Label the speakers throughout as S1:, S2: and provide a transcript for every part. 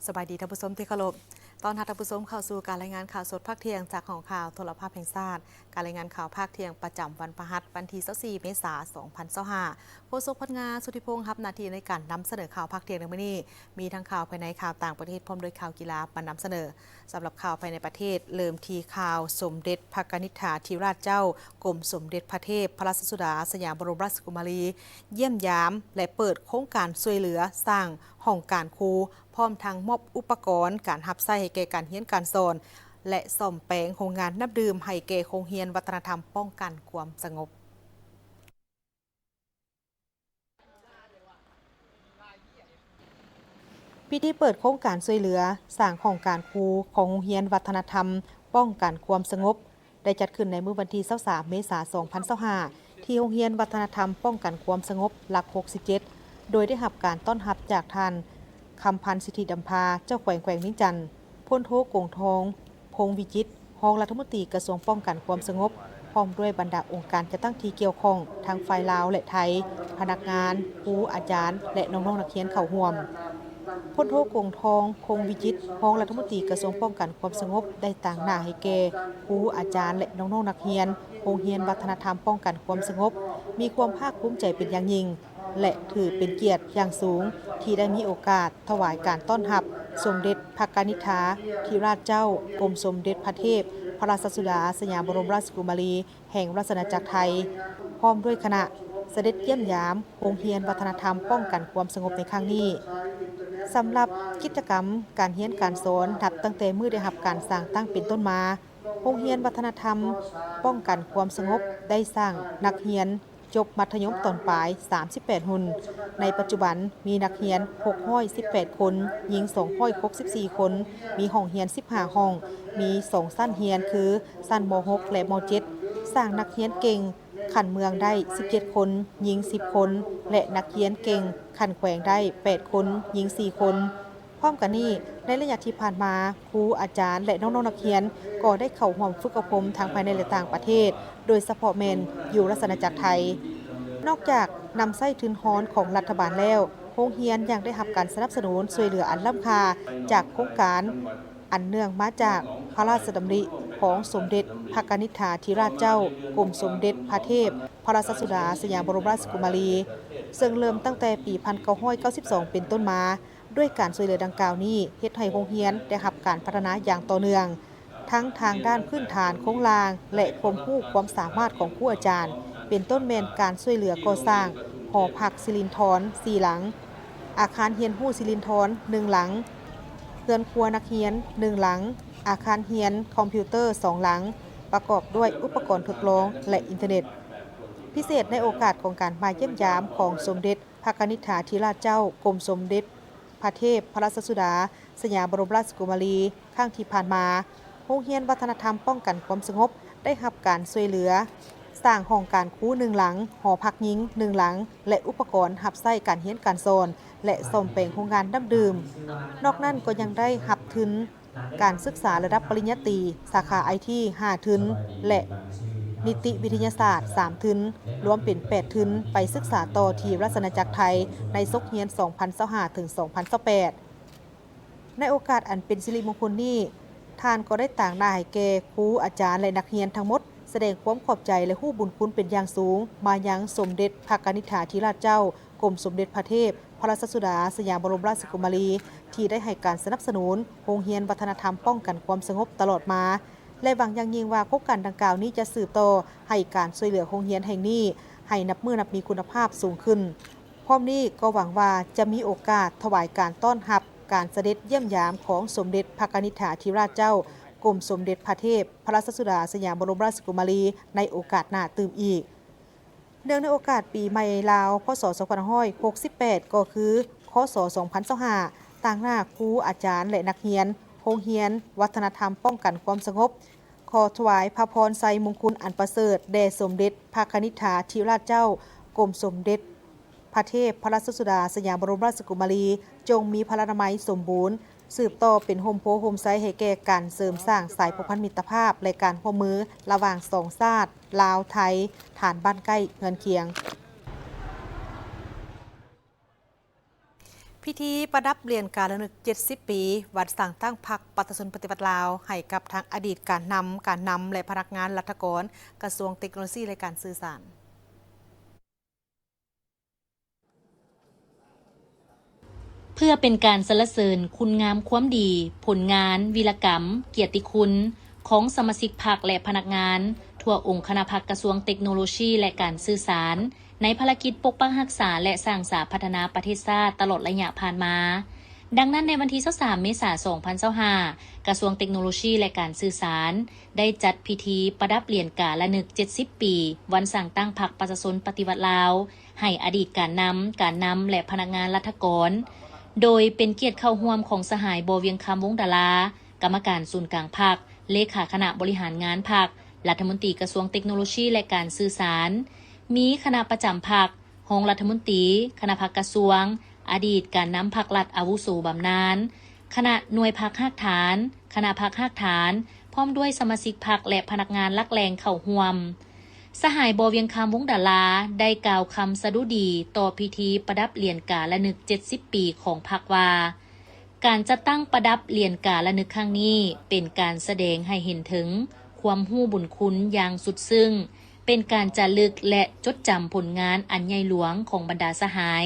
S1: สบายดีท่านผู้ชมที่เคารพตอนท่านผู้ชมเข้าสู่การรายงานข่าวสดภาคเที่ยงจากของข่าวโทรภาพแห่งชาติการรายงานข่าวภาคเที่ยงประจำวันพฤหัสวันที่24เมษายน2025โฆษกพงสุธิพงษ์รับหน้าที่ในการนำเสนอข่าวภาคเที่ยงในวันนี้มีทั้งข่าวภายในข่าวต่างประเทศพร้อมด้วยข่าวกีฬามานำเสนอสำหรับข่าวภายในประเทศเริ่มที่ข่าวสมเด็จพระนิธิถาธิราชเจ้ากรมสมเด็จพระเทพพระราชสุดาสยามบรมราชกุมารีเยี่ยมยามและเปิดโครงการช่วยเหลือสร้างห้องการครูพร้อมทางมอบอุปกรณ์การรับใช้ให้แก่การเรียนการสอนและซ่อมแปลงโรงงานน้ำดื่มให้แก่โรงเรียนวัฒนธรรมป้องกันความสงบพิธีเปิดโครงการช่วยเหลือสร้างห้องการครูของโรงเรียนวัฒนธรรมป้องกันความสงบได้จัดขึ้นในมื้อวันที่23เมษายน2025ที่โรงเรียนวัฒนธรรมป้องกันความสงบหลัก67โดยได้รับการต้อนรับจากท่านคำพันธ์สิทธิดำพาเจ้าแขวงมิ่งจันทร์พลโทกงทองพงวิจิตรรองรัฐมนตรีกระทรวงป้องกันความสงบพร้อมด้วยบรรดาองค์การจะตั้งที่เกี่ยวข้องทั้งฝ่ายลาวและไทยพนักงานครูอาจารย์และน้องๆนักเรียนเข้าร่วมพลโทกงทองคงวิจิตรรองรัฐมนตรีกระทรวงป้องกันความสงบได้ต่างหน้าให้แก่ครูอาจารย์และน้องๆนักเรียนโรงเรียนวัฒนธรรมป้องกันความสงบมีความภาคภูมิใจเป็นอย่างยิ่งและถือเป็นเกียรติอย่างสูงที่ได้มีโอกาสถวายการต้อนรับสมเด็จพระนิธิถาธิราชเจ้ากรมสมเด็จพระเทพพระราชสุดาสยามบรมราชกุมารีแห่งราชอาณาจักรไทยพร้อมด้วยคณะเสด็จเยี่ยมยามโรงเรียนวัฒนธรรมป้องกันความสงบในครั้งนี้สำหรับกิจกรรมการเรียนการสอนนับตั้งแต่มื้อได้รับการสร้างตั้งเป็นต้นมาโรงเรียนวัฒนธรรมป้องกันความสงบได้สร้างนักเรียนจบมัธยมตอนปลาย38หุ่นในปัจจุบันมีนักเรียน618คนหญิง264คนมีห้องเรียน15ห้องมี2ชั้นเรียนคือชั้นม.6 และม.7 สร้างนักเรียนเก่งขันเมืองได้17คนหญิง10คนและนักเรียนเก่งขันแขวงได้8คนหญิง4คนพร้อมกันนี้ในระยะที่ผ่านมาครูอาจารย์และน้องๆนักเรียนก็ได้เข้าร่วมฝึกอบรมทางภายในและต่างประเทศโดยเฉพาะแมนอยู่ราชอาณาจักรไทยนอกจากนำไส้ทุนฮ้อนของรัฐบาลแล้วโรงเรียนยังได้รับการสนับสนุนช่วยเหลืออันล้ำค่าจากโครงการอันเนื่องมาจากพระราชดำริของสมเด็จพระนิธิถาธิราชเจ้ากรมสมเด็จพระเทพพระราชสุดาสยามบรมราชกุมารีซึ่งเริ่มตั้งแต่ปี1992เป็นต้นมาด้วยการช่วยเหลือดังกล่าวนี้เฮ็ดให้โรงเรียนได้รับการพัฒนาอย่างต่อเนื่องทั้งทางด้านพื้นฐานโครงสร้างและความรู้ความสามารถของผู้อาจารย์เป็นต้นแมนการช่วยเหลือก่อสร้างหอพักศิรินธร4หลังอาคารเรียนรู้ศิรินธร1หลังเรือนครัวนักเรียน1หลังอาคารเรียนคอมพิวเตอร์2หลังประกอบด้วยอุปกรณ์ทดลองและอินเทอร์เน็ตพิเศษในโอกาสของการมาเยี่ยมยามของสมเด็จพระนิธิถาธิราชเจ้ากรมสมเด็จพระเทพพระราชสุดาสยามบรมราชกุมารีครั้งที่ผ่านมาโรงเรียนวัฒนธรรมป้องกันความสงบได้รับการช่วยเหลือสร้างห้องการครู1หลังหอพักหญิง1หลังและอุปกรณ์รับใช้การเรียนการสอนและซ่อมแปลงโรงงานน้ำดื่มนอกนั้นก็ยังได้รับทุนการศึกษาระดับปริญญาตรีสาขา IT 5ทุนและนิติวิทยาศาสตร์3ทุนรวมเป็น8ทุนไปศึกษาต่อที่ราชอาณาจักรไทยในศกเรียน2025ถึง2028ในโอกาสอันเป็นสิริมงคลนี้ท่านก็ได้ต่างหน้าให้แก่ครูอาจารย์และนักเรียนทั้งหมดแสดงความขอบใจและฮู้บุญคุณเป็นอย่างสูงมายังสมเด็จพระนิธิถาธิราชเจ้ากรมสมเด็จพระเทพพระราชสุดาสยามบรมราชกุมารีที่ได้ให้การสนับสนุนโรงเรียนวัฒนธรรมป้องกันความสงบตลอดมาและหวังอย่างยิ่งว่าโครงการดังกล่าวนี้จะสืบต่อให้การช่วยเหลือโรงเรียนแห่งนี้ให้นับมีคุณภาพสูงขึ้นพร้อมนี้ก็หวังว่าจะมีโอกาสถวายการต้อนรับการเสด็จเยี่ยมยามของสมเด็จพระนิธิถาธิราชเจ้ากรมสมเด็จพระเทพพระราชสุดาสยามบรมราชกุมารีในโอกาสหน้าตื่มอีกเนื่องในโอกาสปีใหม่ลาวพศ2568ก็คือคศ2025ต่างหน้าครูอาจารย์และนักเรียนโรงเรียนวัฒนธรรมป้องกันความสงบขอถวายพระพรไสมงคลอันประเสริฐแด่สมเด็จพระนิธิถาธิราชเจ้ากรมสมเด็จพระเทพพระราชสุดาสยามบรมราชกุมารีจงมีพลานามัยสมบูรณ์สืบต่อเป็นโฮมโพโฮมไซให้แก่การเสริมสร้างสายผูกพันมิตรภาพและการร่วมมือระหว่างสองชาติลาวไทยฐานบ้านใกล้เฮือนเคียง พิธีประดับเรียนการระลึก70 ปีวัดสั่งตั้งพรรคปฏิสนปฏิบัติลาวให้กับทางอดีตการนำและพนักงานรัฐกรกระทรวงเทคโนโลยีและการสื่อสาร
S2: เพื่อเป็นการสรรเสริญคุณงามความดีผลงานวีรกรรมเกียรติคุณของสมาชิกพรรคและพนักงานทั่วองค์คณะพรรคกระทรวงเทคโนโลยีและการสื่อสารในภารกิจปกปักรักษาและสร้างสรรค์พัฒนาประเทศชาติตลอดระยะผ่านมาดังนั้นในวันที่23เมษายน2025กระทรวงเทคโนโลยีและการสื่อสารได้จัดพิธีประดับเหรียญการระลึก70 ปีวันสั่งตั้งพรรคประชาชนปฏิวัติลาวให้อดีตการนำและพนักงานรัฐกรโดยเป็นเกียรติเข้าร่วมของสหายโบเวียงคำวงศ์ดารากรรมการศูนย์กลางพรรคเลขาคณะบริหารงานพรรครัฐมนตรีกระทรวงเทคโนโลยีและการสื่อสารมีคณะประจำพรรครองรัฐมนตรีคณะพรรคกระทรวงอดีตการนำพรรครัฐอาวุโสบำนาญคณะหน่วยพรรคหักฐานคณะพรรคหักฐานพร้อมด้วยสมาชิกพรรคและพนักงานลักแรงเข้าร่วมสหายโบเวียงคำวงศ์ดาราได้กล่าวคำสดุดีต่อพิธีประดับเหรียญการระลึก70 ปีของพรรคว่าการจะตั้งประดับเหรียญการระลึกครั้งนี้เป็นการแสดงให้เห็นถึงความรู้บุญคุณอย่างสุดซึ้งเป็นการจารึกและจดจำผลงานอันใหญ่หลวงของบรรดาสหาย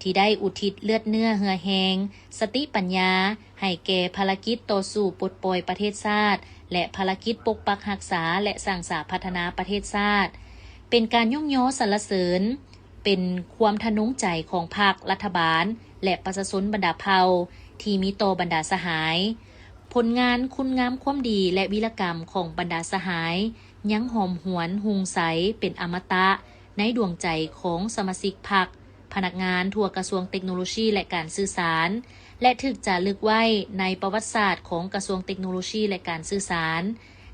S2: ที่ได้อุทิศเลือดเนื้อเหือแหงสติปัญญาให้แก่ภารกิจต่อสู้ปลดปล่อยประเทศชาติและภารกิจปกปักรักษาและสร้างสรรค์พัฒนาประเทศชาติเป็นการยกย่อสรรเสริญเป็นความทะนุใจของภาครัฐบาลและประชาชนบรรดาเผ่าที่มีต่อบรรดาสหายผลงานคุณงามความดีและวีรกรรมของบรรดาสหายยังหอมหวนหุงใสเป็นอมตะในดวงใจของสมาชิกพรรคพนักงานทั่วกระทรวงเทคโนโลยีและการสื่อสารและถึกจารึกไว้ในประวัติศาสตร์ของกระทรวงเทคโนโลยีและการสื่อสาร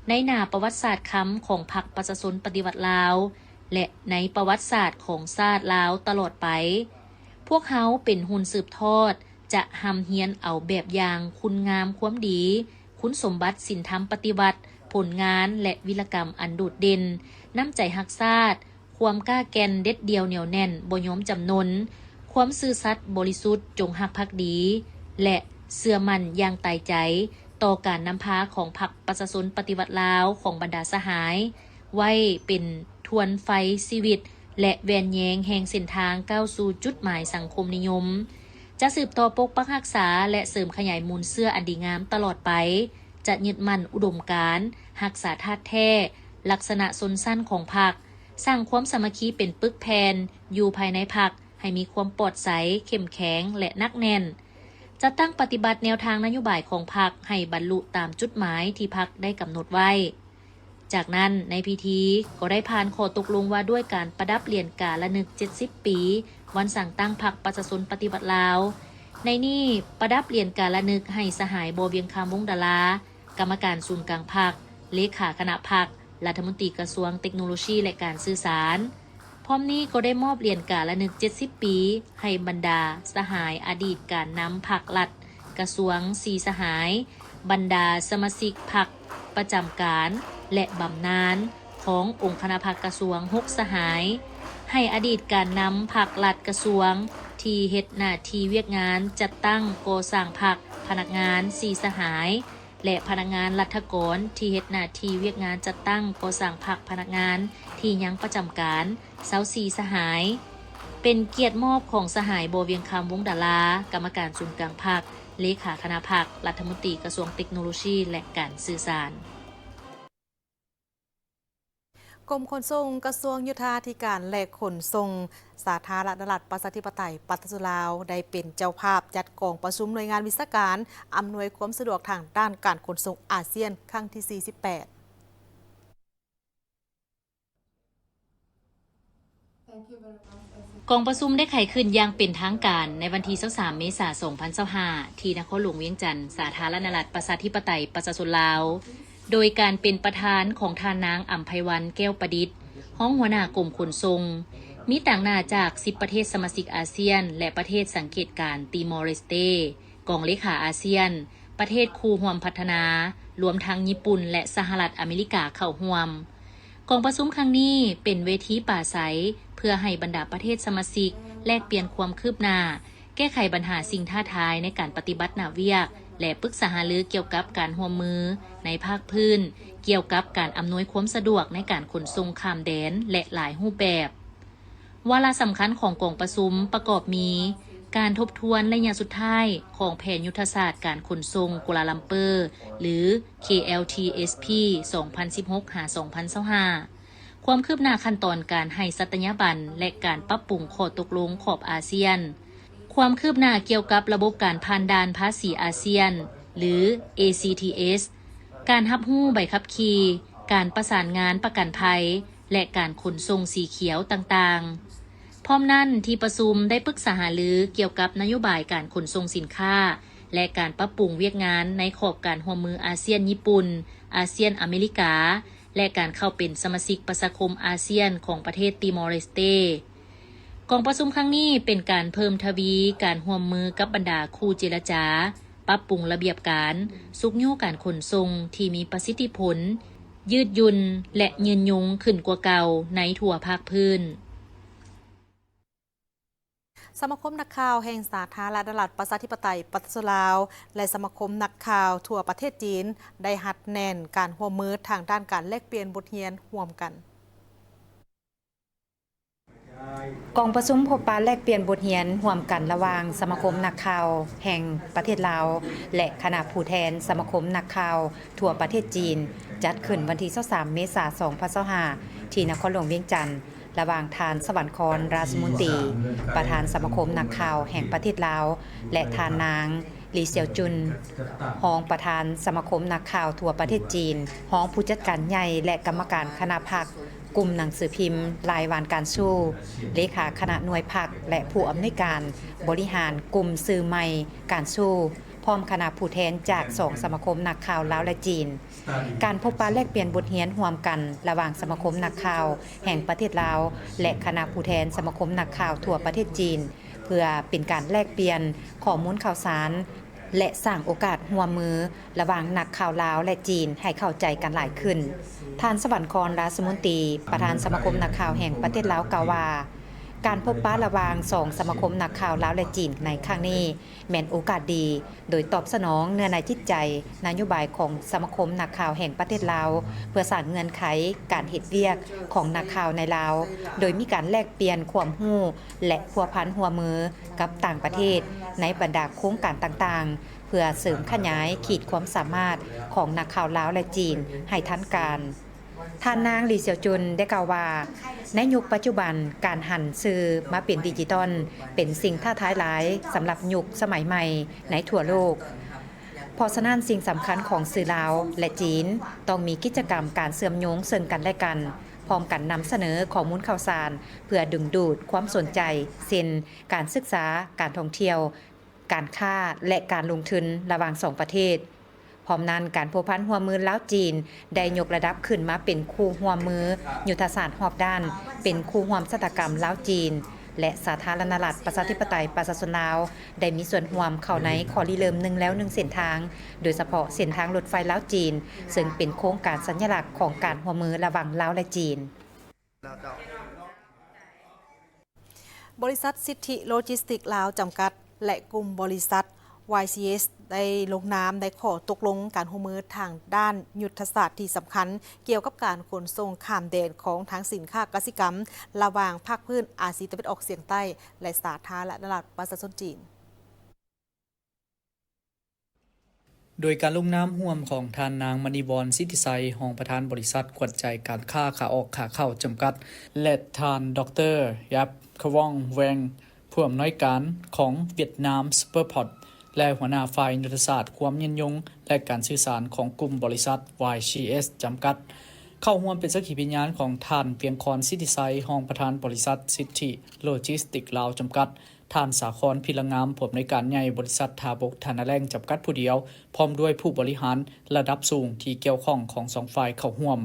S2: ในหน้าประวัติศาสตร์ค้ำของพรรคประชาชนปฏิวัติลาวและในประวัติศาสตร์ของชาติลาวตลอดไปพวกเขาเป็นหุ่นสืบทอดจะหำเฮียนเอาแบบอย่างคุณงามความดีคุณสมบัติศีลธรรมปฏิบัติผลงานและวีรกรรมอันโดดเด่นน้ำใจรักชาติความกล้าแก่นเด็ดเดียวเหนียวแน่นบ่ยอมจำนนความซื่อสัตย์บริสุทธิ์จงรักภักดีและเชื่อมั่นอย่างตายใจต่อการนำพาของพรรคประชาชนปฏิวัติลาวของบรรดาสหายไว้เป็นทวนไฟชีวิตและแวนแยงแห่งเส้นทางก้าวสู่จุดหมายสังคมนิยมจะสืบต่อปกปักรักษาและเสริมขยายมูลเสื้ออันดีงามตลอดไปจะยึดมั่นอุดมการณ์รักษาธาตุแท้ลักษณะสนสั้นของพรรคสร้างความสามัคคีเป็นปึกแผ่นอยู่ภายในพรรคให้มีความปลอดใสเข้มแข็งและนักแน่นจะตั้งปฏิบัติแนวทางนโยบายของพรรคให้บรรลุตามจุดหมายที่พรรคได้กำหนดไว้จากนั้นในพิธีก็ได้ผ่านข้อตกลงว่าด้วยการประดับเหรียญการระลึก70 ปีวันสั่งตั้งพรรคประชาชนปฏิบัติลาวในนี้ประดับเหรียญการระลึกให้สหายโบเวียงคำวงศ์ดารากรรมการศูนย์กลางพรรคเลขาคณะพรรครัฐมนตรีกระทรวงเทคโนโลยีและการสื่อสารพร้อมนี้ก็ได้มอบเหรียญการระลึก70 ปีให้บรรดาสหายอดีตการนำพรรครัฐกระทรวง4สหายบรรดาสมาชิกพรรคประจำการและบำนาญขององค์คณะพรรคกระทรวง6สหายให้อดีตการนำพรรครัฐกระทรวงที่เฮ็ดหน้าที่เวียกงานจัดตั้งก่อสร้างพรรคพนักงาน4สหายและพนักงานรัฐกรที่เฮ็ดหน้าที่เวียกงานจัดตั้งก่อสร้างพรรคพนักงานที่ยังประจำการ24สหายเป็นเกียรติมอบของสหายโบเวียงคำวงศ์ดารากรรมการศูนย์กลางพรรคเลขาคณะพรรครัฐมนตรีกระทรวงเทคโนโลยีและการสื่อสาร
S1: กรมขนส่งกระทรวงโยธาธิการและขนส่งสาธารณรัฐประชาธิปไตยปัตตานีลาวได้เป็นเจ้าภาพจัดกองประชุมหน่วยงานวิชาการอำนวยความสะดวกทางด้านการขนส่งอาเซียนครั้งที่ 48
S2: กองประชุมได้ไขขึ้นอย่างเป็นทางการในวันที่23เมษายน2025ที่นครหลวงเวียงจันทร์สาธารณรัฐประชาธิปไตยประชาชนลาวโดยการเป็นประธานของท่านนางอัมไพวันแก้วประดิษฐ์ห้องหัวหน้ากรมขนส่งมีต่างหน้าจาก10ประเทศสมาชิกอาเซียนและประเทศสังเกตการณ์ติมอร์เลสเตกองเลขาอาเซียนประเทศคู่ร่วมพัฒนารวมทั้งญี่ปุ่นและสหรัฐอเมริกาเข้าร่วมกองประชุมครั้งนี้เป็นเวทีปราศัยเพื่อให้บรรดาประเทศสมาชิกแลกเปลี่ยนความคืบหน้า แก้ไขปัญหาสิ่งท้าทายในการปฏิบัติหน้าเวียกและปรึกษาหารือเกี่ยวกับการร่วมมือในภาคพื้นเกี่ยวกับการอำนวยความสะดวกในการขนส่งข้ามแดนและหลายรูปแบบวาระสำคัญของกองประชุมประกอบมีการทบทวนระยะสุดท้ายของแผนยุทธศาสตร์การขนส่งกัวลาลัมเปอร์หรือ KLTSP 2016-2025 ความคืบหน้าขั้นตอนการให้สัตยาบันและการปรับปรุงข้อตกลงขอบอาเซียนความคืบหน้าเกี่ยวกับระบบการผ่านด่านภาษีอาเซียนหรือ ACTS การรับรู้ใบขับขี่การประสานงานประกันภัยและการขนส่งสีเขียวต่างๆพร้อมนั้นที่ประชุมได้ปรึกษาหารือเกี่ยวกับนโยบายการขนส่งสินค้าและการปรับปรุงเวียกงานในขอบการร่วมมืออาเซียนญี่ปุ่นอาเซียนอเมริกาและการเข้าเป็นสมาชิกประชาคมอาเซียนของประเทศติมอร์เลสเตกองประชุมครั้งนี้เป็นการเพิ่มทวีการร่วมมือกับบรรดาคู่เจรจาปรับปรุงระเบียบการสุกโยการขนส่งที่มีประสิทธิผลยืดหยุ่นและยืนยงขึ้นกว่าเก่าในทั่วภาคพื้น
S1: สมาคมนักข่าวแห่งสาธารณรัฐประชาธิปไตยประชาชนลาวและสมาคมนักข่าวทั่วประเทศจีนได้หัดแน่นการร่วมมือทางด้านการแลกเปลี่ยนบทเรียนร่วมกันกองประชุมพบปะแลกเปลี่ยนบทเรียนร่วมกันระหว่างสมาคมนักข่าวแห่งประเทศลาวและคณะผู้แทนสมาคมนักข่าวทั่วประเทศจีนจัดขึ้นวันที่23เมษายน2025ที่นครหลวงเวียงจันทน์ระหว่างทานสวรรครราชมนตรีประธานสมาคมนักข่าวแห่งประเทศลาวและทานนางหลีเสี่ยวจุนรองประธานสมาคมนักข่าวทั่วประเทศจีนรองผู้จัดการใหญ่และกรรมการคณะพรรคกลุ่มหนังสือพิมพ์รายวันการสู้เลขาคณะหน่วยพรรคและผู้อำนวยการบริหารกลุ่มสื่อใหม่การสู้พร้อมคณะผู้แทนจาก2สมาคมนักข่าวลาวและจีนการพบปะแลกเปลี่ยนบทเรียนร่วมกันระหว่างสมาคมนักข่าวแห่งประเทศลาวและคณะผู้แทนสมาคมนักข่าวทั่วประเทศจีนเพื่อเป็นการแลกเปลี่ยนข้อมูลข่าวสารและสร้างโอกาสร่วมมือระหว่างนักข่าวลาวและจีนให้เข้าใจกันหลายขึ้นท่านสวรรครราชมนตรีประธานสมาคมนักข่าวแห่งประเทศลาวกล่าวว่าการพบปะระหว่าง2สมาคมนักข่าวลาวและจีนในครั้งนี้แม่นโอกาสดีโดยตอบสนองเนื้อในจิตใจนโยบายของสมาคมนักข่าวแห่งประเทศลาวเพื่อสร้างเงื่อนไขการเฮ็ดเวียกของนักข่าวในลาวโดยมีการแลกเปลี่ยนความรู้และพัวพันร่วมมือกับต่างประเทศในบรรดาโครงการต่างๆเพื่อเสริมขยายขีดความสามารถของนักข่าวลาวและจีนให้ทันการท่านนางหลีเสี่ยวจุนได้กล่าวว่าในยุคปัจจุบันการหันสื่อมาเป็นดิจิตอลเป็นสิ่งท้าทายหลายสำหรับยุคสมัยใหม่ในทั่วโลกเพราะฉะนั้นสิ่งสำคัญของสื่อลาวและจีนต้องมีกิจกรรมการเชื่อมโยงซึ่งกันและกันพร้อมกันนำเสนอข้อมูลข่าวสารเพื่อดึงดูดความสนใจเช่นการศึกษาการท่องเที่ยวการค้าและการลงทุนระหว่าง2ประเทศพร้อมนั้นการพัวพันร่วมมือลาวจีนได้ยกระดับขึ้นมาเป็นคู่ร่วมมือยุทธศาสตร์รอบด้านเป็นคู่ร่วมชะตากรรมลาวจีนและสาธารณรัฐประชาธิปไตยประชาชนลาวได้มีส่วนร่วมเข้าในข้อริเริ่ม1แล้ว1เส้นทางโดยเฉพาะเส้นทางรถไฟลาวจีนซึ่งเป็นโครงการสัญลักษณ์ของการร่วมมือระหว่างลาวและจีนบริษัทสิทธิโลจิสติกส์ลาวจำกัดและกลุ่มบริษัท YCS ได้ลงนามได้ขอตกลงการร่วมมือทางด้านยุทธศาสตร์ที่สำคัญเกี่ยวกับการขนส่งข้ามแดนของทั้งสินค้ากสิกรรมระหว่างภาคพื้นอาเซียนตะวันออกเฉียงใต้และสาธารณรัฐประชาชนจีน
S3: โดยการลงนามร่วมของทานนางมณีวรสิทธิไซรองประธานบริษัทขวัญใจการค้าขาออกขาเข้าจำกัดและทานดร.ยับขว่องแวงผู้อำนวยการของเวียดนามซูเปอร์พอร์ตและหัวหน้าฝ่ายยุทธศาสตร์ความยืนยงและการสื่อสารของกลุ่มบริษัท YCS จำกัดเข้าร่วมเป็นสักขีพยานของท่านเพียงคอนสิทธิไซรองประธานบริษัทสิทธิโลจิสติกส์ลาวจำกัดท่านสาครพิรงามผู้อำนวยการใหญ่บริษัททาบกธนาแรงจำกัดผู้เดียวพร้อมด้วยผู้บริหารระดับสูงที่เกี่ยวข้องของ2ฝ่ายเข้าร่วม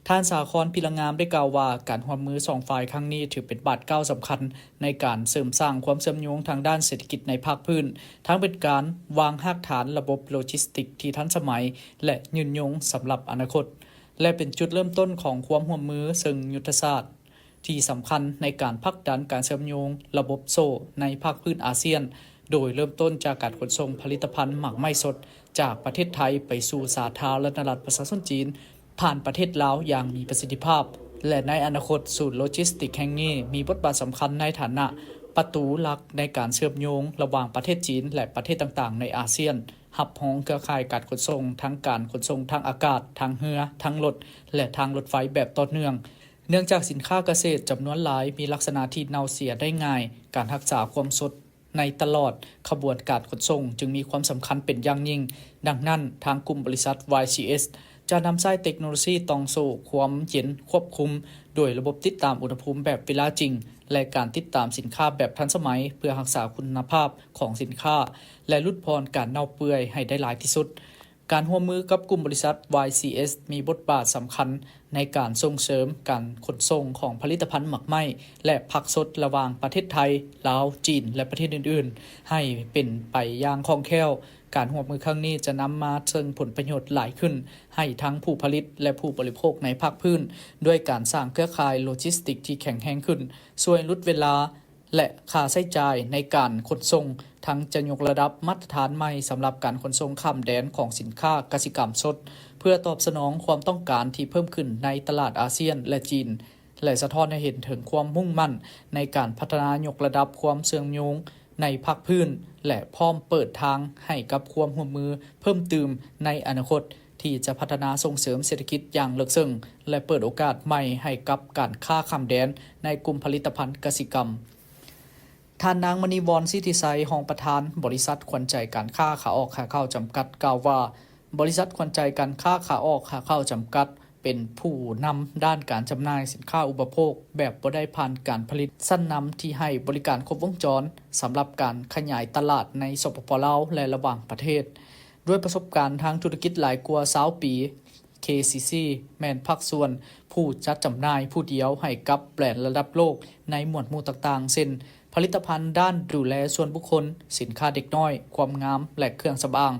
S3: ท่านสาครพิรงามได้กล่าวว่าการร่วมมือ2ฝ่ายครั้งนี้ถือเป็นบาดก้าวสำคัญในการเสริมสร้างความเชื่อมโยงทางด้านเศรษฐกิจในภาคพื้นทั้งเป็นการวางรากฐานระบบโลจิสติกส์ที่ทันสมัยและยืนยงสำหรับอนาคตและเป็นจุดเริ่มต้นของความร่วมมือซึ่งยุทธศาสตร์ ที่สำคัญในการผลักดันการเชื่อมโยงระบบโซ่ในภาคพื้นอาเซียนโดยเริ่มต้นจากการขนส่งผลิตภัณฑ์หมักไหม้สดจากประเทศไทยไปสู่สาธารณรัฐประชาชนจีนผ่านประเทศลาวอย่างมีประสิทธิภาพและในอนาคตศูนย์โลจิสติกแห่งนี้มีบทบาทสำคัญในฐานะประตูหลักในการเชื่อมโยงระหว่างประเทศจีนและประเทศต่างๆในอาเซียนหับห้องเครือข่ายการขนส่งทั้งการขนส่งทางอากาศทางเรือทางรถและทางรถไฟแบบต่อเนื่องเนื่องจากสินค้าเกษตรจำนวนหลายมีลักษณะที่เน่าเสียได้ง่ายการรักษาความสดในตลอดขบวนการขนส่งจึงมีความสำคัญเป็นอย่างยิ่งดังนั้นทางกลุ่มบริษัท YCS จะนำใช้เทคโนโลยีตองโซ่ความเย็นควบคุมโดยระบบติดตามอุณหภูมิแบบเวลาจริงและการติดตามสินค้าแบบทันสมัยเพื่อรักษาคุณภาพของสินค้าและลดพรการเน่าเปื่อยให้ได้หลายที่สุดการร่วมมือกับกลุ่มบริษัท YCS มีบทบาทสำคัญในการส่งเสริมการขนส่งของผลิตภัณฑ์หมักไหม้และผักสดระหว่างประเทศไทยลาวจีนและประเทศอื่นๆให้เป็นไปอย่างคล่องแคล่วการร่วมมือครั้งนี้จะนำมาซึ่งผลประโยชน์หลายขึ้นให้ทั้งผู้ผลิตและผู้บริโภคในภาคพื้นด้วยการสร้างเครือข่ายโลจิสติกที่แข็งแรงขึ้นช่วยลดเวลาและค่าใช้จ่ายในการขนส่งทั้งจะยกระดับมาตรฐานใหม่สำหรับการขนส่งข้ามแดนของสินค้ากสิกรรมสดเพื่อตอบสนองความต้องการที่เพิ่มขึ้นในตลาดอาเซียนและจีนและสะท้อนให้เห็นถึงความมุ่งมั่นในการพัฒนายกระดับความเชื่อมโยงในภาคพื้นและพร้อมเปิดทางให้กับความร่วมมือเพิ่มเติมในอนาคตที่จะพัฒนาส่งเสริมเศรษฐกิจอย่างลึกซึ้งและเปิดโอกาสใหม่ให้กับการค้าข้ามแดนในกลุ่มผลิตภัณฑ์กสิกรรมท่านนางมณีวรสิทธิไสยรองประธานบริษัทขวัญใจการค้าขาออกขาเข้าจำกัดกล่าวว่าบริษัทขวัญใจการค้าขาออกขาเข้าจำกัดเป็นผู้นำด้านการจำหน่ายสินค้าอุปโภคแบบบ่ได้ผ่านการผลิตสั้นนำที่ให้บริการครบวงจรสำหรับการขยายตลาดในสปป.ลาวและระหว่างประเทศด้วยประสบการณ์ทางธุรกิจหลายกว่า20 ปี KCC แม่นภาคส่วนผู้จัดจำหน่ายผู้เดียวให้กับแบรนด์ระดับโลกในหมวดหมู่ต่างๆเช่นผลิตภัณฑ์ด้านดูแลส่วนบุคคลสินค้าเด็กน้อยความงามและเครื่องสำอาง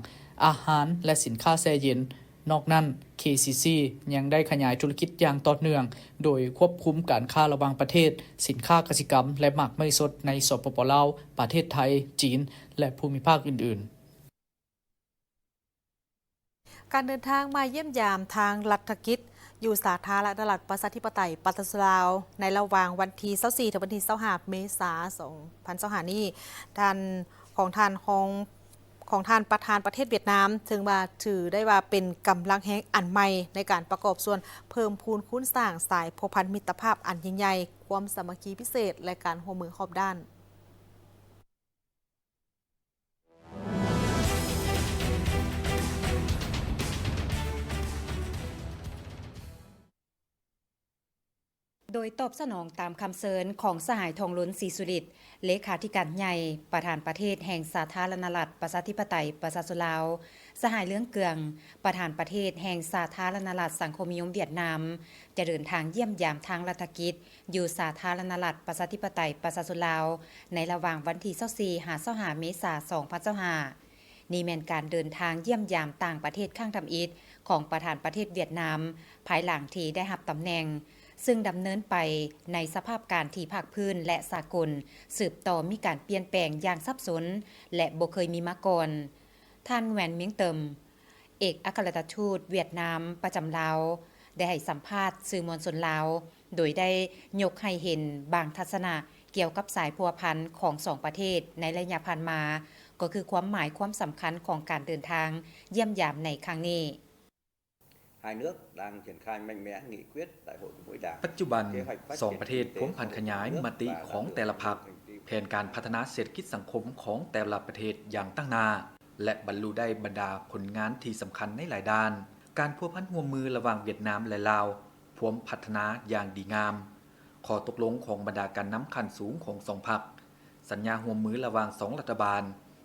S3: อาหารและสินค้าแช่เย็นนอกนั้น KCC ยังได้ขยายธุรกิจอย่างต่อเนื่องโดยควบคุมการค้าระหว่างประเทศสินค้ากสิกรรมและหมากไม้สดในสปป.ลาวประเทศไทยจีนและภูมิภาคอื่น
S1: ๆการเดินทางมาเยี่ยมยามทางรัฐกิจอยู่สาธารณรัฐประชาธิปไตยปากีสถานลาวในระหว่างวันที่24ถึงวันที่25เมษายน2025นี้ท่านประธานประเทศเวียดนามถึงว่าถือได้ว่าเป็นกำลังแห่งอันใหม่ในการประกอบส่วนเพิ่มพูนคุ้นสร้างสายพัวพันมิตรภาพอันยิ่งใหญ่ความสามัคคีพิเศษและการร่วมมือรอบด้าน
S4: โดยตอบสนองตามคำเชิญของสหายทองล้นศรีสุริตเลขาธิการใหญ่ประธานประเทศแห่งสาธารณรัฐประชาธิปไตยประชาชนลาวสหายเลื้องเกืองประธานประเทศแห่งสาธารณรัฐสังคมนิยมเวียดนามจะเดินทางเยี่ยมยามทางรัฐกิจอยู่สาธารณรัฐประชาธิปไตยประชาชนลาวในระหว่างวันที่24-25 เมษายน 2025นี่แม่นการเดินทางเยี่ยมยามต่างประเทศข้างทำอิฐของประธานประเทศเวียดนามภายหลังที่ได้รับตำแหน่งซึ่งดำเนินไปในสภาพการที่ภาคพื้นและสากลสืบต่อมีการเปลี่ยนแปลงอย่างซับซ้อนและบ่เคยมีมาก่อนท่านแหวนเมียงเติมเอกอัครราชทูตเวียดนามประจำลาวได้ให้สัมภาษณ์สื่อมวลชนลาวโดยได้ยกให้เห็นบางทัศนะเกี่ยวกับสายพัวพันของสองประเทศในระยะผ่านมาก็คือความหมายความสำคัญของการเดินทางเยี่ยมยามในครั้งนี้
S5: Hai nước đang triển khai mạnh mẽ nghị quyết đại hội của mỗi đảng
S6: ปัจจุบันสองประเทศพร้อมพันขยายมติของแต่ละพรรคแผนการพัฒนาเศรษฐกิจสังคมของแต่ละประเทศอย่างตั้งหน้าและบรรลุได้บรรดาผลงานที่สำคัญในหลายด้านการพัวพันร่วมมือระหว่างเวียดนามและลาวพร้อมพัฒนาอย่างดีงามข้อตกลงของบรรดาการนำขั้นสูงของสองพรรคสัญญาร่วมมือระหว่างสองรัฐบาล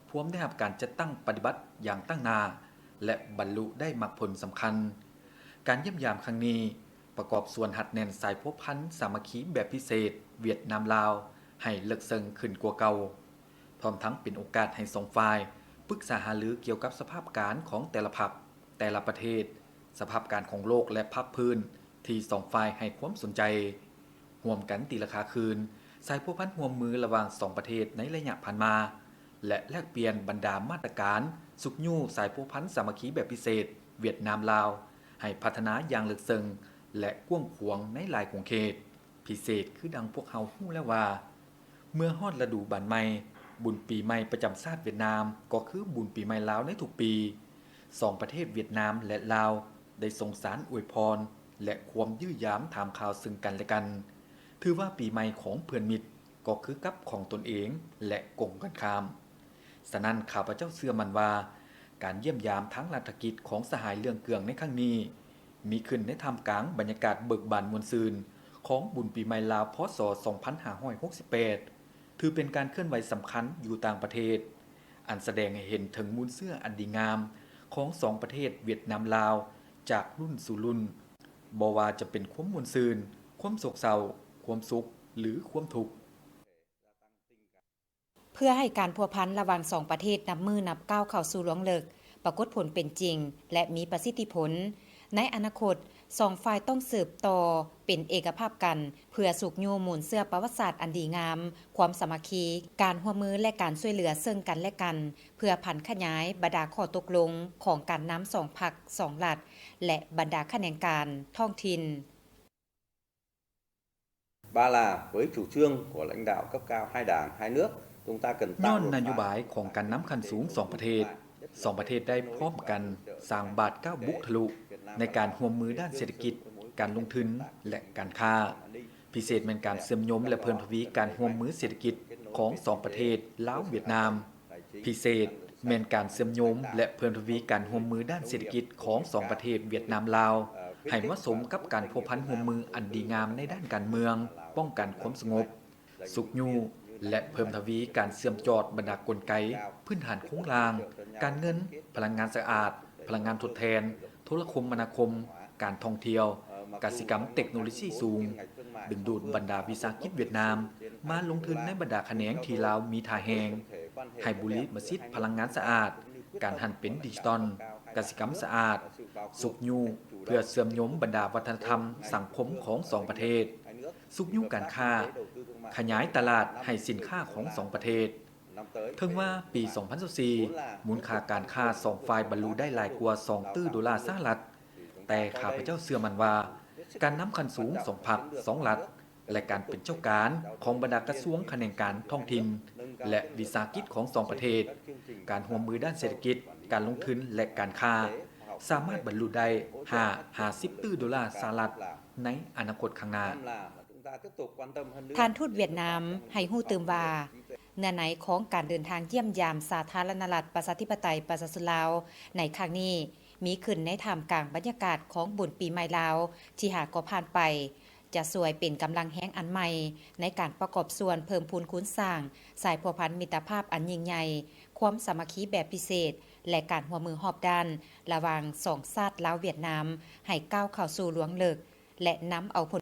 S6: พร้อมได้รับการจัดตั้งปฏิบัติอย่างตั้งหน้าและบรรลุได้มรรคผลสำคัญการเยี่ยมยามครั้งนี้ประกอบส่วนหัดแน่นสายพัวพันสามัคคีแบบพิเศษเวียดนามลาวให้เลิกเซิงขึ้นกว่าเก่าพร้อมทั้งเป็นโอกาสให้สองฝ่ายปรึกษาหารือเกี่ยวกับสภาพการของแต่ละพรรคแต่ละประเทศสภาพการของโลกและภาคพื้นที่สองฝ่ายให้ความสนใจร ร่วมกันตีราคาคืนสายพัวพันร่วมมือระหว่าง2ประเทศในระยะผ่านมาและแลกเปลี่ยนบรรดามาตรการสุกยู่สายพัวพันสามัคคีแบบพิเศษเวียดนามลาวให้พัฒนาอย่างลึกซึ้งและกว้างขวางในหลายของเขตพิเศษคือดังพวกเฮาฮู้แล้วว่าเมื่อฮอดฤดูบานใหม่บุญปีใหม่ประจำชาติเวียดนามก็คือบุญปีใหม่ลาวในทุกปี2ประเทศเวียดนามและลาวได้ส่งสารอวยพรและความยื้อยามถามข่าวซึ่งกันและกันถือว่าปีใหม่ของเพื่อนมิตรก็คือกับของตนเองและกงกันข้ามฉะนั้นข้าพเจ้าเชื่อมั่นว่าการเยี่ยมยามทั้งรัฐกิจของสหายเรื่องเกืองในครั้งนี้มีขึ้นในท่ามกลางบรรยากาศเบิกบานมวลซืนของบุญปีใหม่ลาวพ.ศ. 2568ถือเป็นการเคลื่อนไหวสำคัญอยู่ต่างประเทศอันแสดงให้เห็นถึงมูลเสื้ออันดีงามของ2ประเทศเวียดนามลาวจากรุ่นสู่รุ่นบ่ว่าจะเป็นความมวลซืนความโศกเศร้าความสุขหรือความทุกข์
S4: เพื่อให้การพัวพันระหว่าง2ประเทศนับมือนับก้าวเข้าสู่หลวงเลิกปรากฏผลเป็นจริงและมีประสิทธิผลในอนาคต2ฝ่ายต้องสืบต่อเป็นเอกภาพกันเพื่อสุกโยมูลเสื้อประวัติศาสตร์อันดีงามความสามัคคีการร่วมมือและการช่วยเหลือซึ่งกันและกันเพื่อพันขยายบรรดาข้อตกลงของการนำ2พรรค2รัฐและบรรดาคะแนนการท้องถิ่น
S5: Ba là với chủ trương của lãnh đạo cấp cao hai đảng, hai nước, chúng ta cần
S6: ย้อ
S5: tạo
S6: น
S5: đột
S6: นโย
S5: phá
S6: บายของการนำขั้นสูง2ประเทศ2ประเทศได้พร้อมกันสร้างบาทก้าวบุกทะลุในการร่วมมือด้านเศรษฐกิจการลงทุนและการค้าพิเศษเป็นการเสริมยมและเพิ่มทวีการร่วมมือเศรษฐกิจของ2ประเทศลาวเวียดนามพิเศษเป็นการเสริมยมและเพิ่มทวีการร่วมมือด้านเศรษฐกิจของ2ประเทศเวียดนามลาวให้เหมาะสมกับการพัวพันร่วมมืออันดีงามในด้านการเมืองป้องกันความสงบสุขอยู่และเพิ่มทวีการเสื่อมจอดบรรดากลไกพื้นฐานโครงสร้างการเงินพลังงานสะอาดพลังงานทดแทนโทรคมนาคมการท่องเที่ยวกสิกรรมเทคโนโลยีสูงดึงดูดบรรดาวิสาหกิจเวียดนามมาลงทุนในบรรดาแขนงที่ลาวมีท่าแหงให้บุรีมาซิดพลังงานสะอาดการหันเป็นดิจิตอลกสิกรรมสะอาดสุขยูเพื่อเสริมยมบรรดาวัฒนธรรมสังคมของ2ประเทศสุขยูการค้าขยายตลาดให้สินค้าของ2ประเทศถึงว่าปี 2024 มูลค่าการค้า2ฝ่ายบรรลุได้หลายกว่า2ตื้อดอลลาร์สหรัฐแต่ข้าพเจ้าเชื่อมั่นว่าการนำขั้นสูง2พรรค2รัฐและการเป็นเจ้าการของบรรดากระทรวงแขนงการท้องถิ่นและวิสาหกิจของ2ประเทศการร่วมมือด้านเศรษฐกิจการลงทุนและการค้าสามารถบรรลุได้50ตื้อดอลลาร์สหรัฐในอนาคตข้างหน้า
S4: ท่านทูตเวียดนามให้ฮู้ตื่มว่าเนื้อในของการเดินทางเยี่ยมยามสาธารณรัฐประชาธิปไตยประชาชนลาวในครั้งนี้มีขึ้นในท่ามกลางบรรยากาศของบุญปีใหม่ลาวที่หากก็ผ่านไปจะสวยเป็นกำลังแห้งอันใหม่ในการประกอบส่วนเพิ่มพูนคูณสร้างสายพัวพันมิตรภาพอันยิ่งใหญ่ความสามัคคีแบบพิเศษและการร่วมมือรอบด้านระหว่าง2ชาติลาวเวียดนามให้ก้าวเข้าสู่หลวงเลิกและนำเอาผล